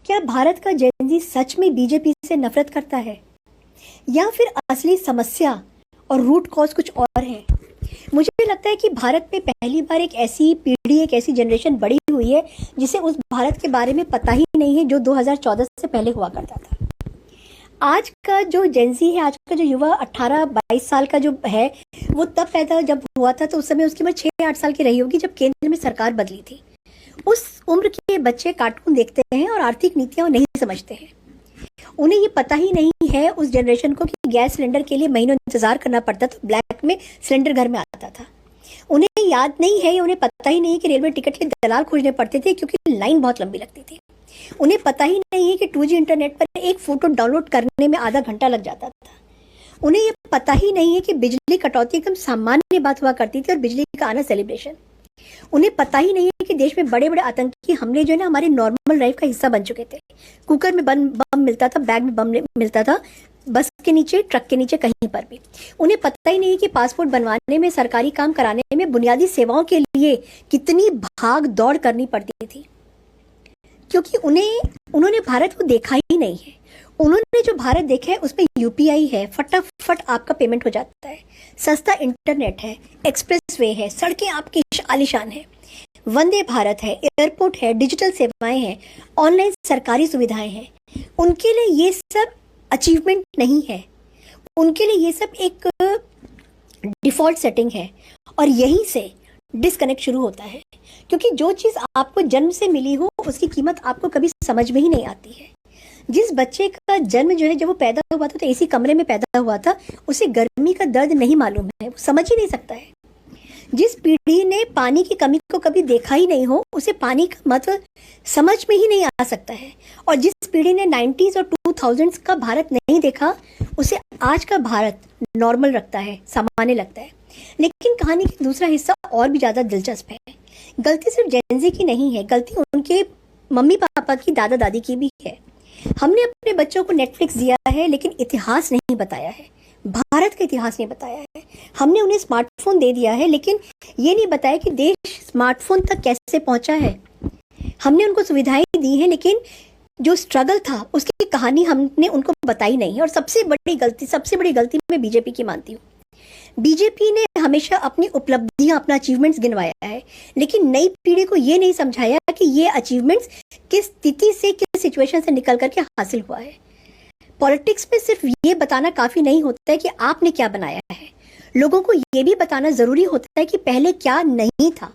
क्या भारत का जेन सच में बीजेपी से नफरत करता है या फिर असली समस्या और रूट कॉज कुछ और है? मुझे लगता है कि भारत में पहली बार एक ऐसी पीढ़ी, एक ऐसी जनरेशन बड़ी हुई है जिसे उस भारत के बारे में पता ही नहीं है जो 2014 से पहले हुआ करता था। आज का जो जेनजी है, आज का जो युवा 18-22 साल का जो है, वो तब पैदा जब हुआ था तो उस समय उसकी उम्र 6-8 साल की रही होगी जब केंद्र में सरकार बदली थी। उस उम्र के बच्चे कार्टून देखते हैं और आर्थिक नीतियां नहीं समझते हैं। उन्हें ये पता ही नहीं है उस जनरेशन को कि गैस सिलेंडर के लिए महीनों इंतजार करना पड़ता था, ब्लैक में सिलेंडर घर में आता था। उन्हें याद नहीं है, उन्हें पता ही नहीं है कि रेलवे टिकट के दलाल खोजने पड़ते थे क्योंकि लाइन बहुत लंबी लगती थी। उन्हें पता ही नहीं है कि 2G इंटरनेट पर एक फोटो डाउनलोड करने में आधा घंटा लग जाता था। उन्हें ये पता ही नहीं है कि बिजली कटौती एकदम सामान्य बात हुआ करती थी और बिजली का आना सेलिब्रेशन। उन्हें पता ही नहीं है कि देश में बड़े बड़े आतंकी हमले जो है ना हमारे नॉर्मल लाइफ का हिस्सा बन चुके थे। कुकर में बम मिलता था, बैग में बम मिलता था, बस के नीचे, ट्रक के नीचे, कहीं पर भी। उन्हें पता ही नहीं है कि पासपोर्ट बनवाने में, सरकारी काम कराने में, बुनियादी सेवाओं के लिए कितनी भाग दौड़ करनी पड़ती थी, क्योंकि उन्होंने भारत को देखा ही नहीं है। उन्होंने जो भारत देखा है उसमें यूपीआई है, फटाफट आपका पेमेंट हो जाता है, सस्ता इंटरनेट है, एक्सप्रेस वे है, सड़कें आपकी आलीशान है, वंदे भारत है, एयरपोर्ट है, डिजिटल सेवाएं हैं, ऑनलाइन सरकारी सुविधाएं हैं। उनके लिए ये सब अचीवमेंट नहीं है, उनके लिए ये सब एक डिफॉल्ट सेटिंग है। और यहीं से डिस्कनेक्ट शुरू होता है, क्योंकि जो चीज़ आपको जन्म से मिली हो उसकी कीमत आपको कभी समझ में ही नहीं आती है। जिस बच्चे का जन्म जो है, जब वो पैदा हुआ था तो एसी कमरे में पैदा हुआ था, उसे गर्मी का दर्द नहीं मालूम है, वो समझ ही नहीं सकता है। जिस पीढ़ी ने पानी की कमी को कभी देखा ही नहीं हो, उसे पानी का महत्व समझ में ही नहीं आ सकता है। और जिस पीढ़ी ने 90s और 2000s का भारत नहीं देखा, उसे आज का भारत नॉर्मल लगता है, सामान्य लगता है। लेकिन कहानी का दूसरा हिस्सा और भी ज़्यादा दिलचस्प है। गलती सिर्फ जेनजी की नहीं है, गलती उनके मम्मी पापा की, दादा दादी की भी है। हमने अपने बच्चों को नेटफ्लिक्स दिया है लेकिन इतिहास नहीं बताया है, भारत का इतिहास नहीं बताया है। हमने उन्हें स्मार्टफोन दे दिया है लेकिन ये नहीं बताया कि देश स्मार्टफोन तक कैसे पहुंचा है। हमने उनको सुविधाएं दी हैं लेकिन जो स्ट्रगल था उसकी कहानी हमने उनको बताई नहीं है। और सबसे बड़ी गलती मैं बीजेपी की मानती हूँ। बीजेपी ने हमेशा अपनी उपलब्धियां, अपना अचीवमेंट्स गिनवाया है, लेकिन नई पीढ़ी को ये नहीं समझाया कि ये अचीवमेंट्स किस स्थिति से, किस सिचुएशन से निकल करके हासिल हुआ है। पॉलिटिक्स में सिर्फ ये बताना काफी नहीं होता है कि आपने क्या बनाया है, लोगों को ये भी बताना जरूरी होता है कि पहले क्या नहीं था।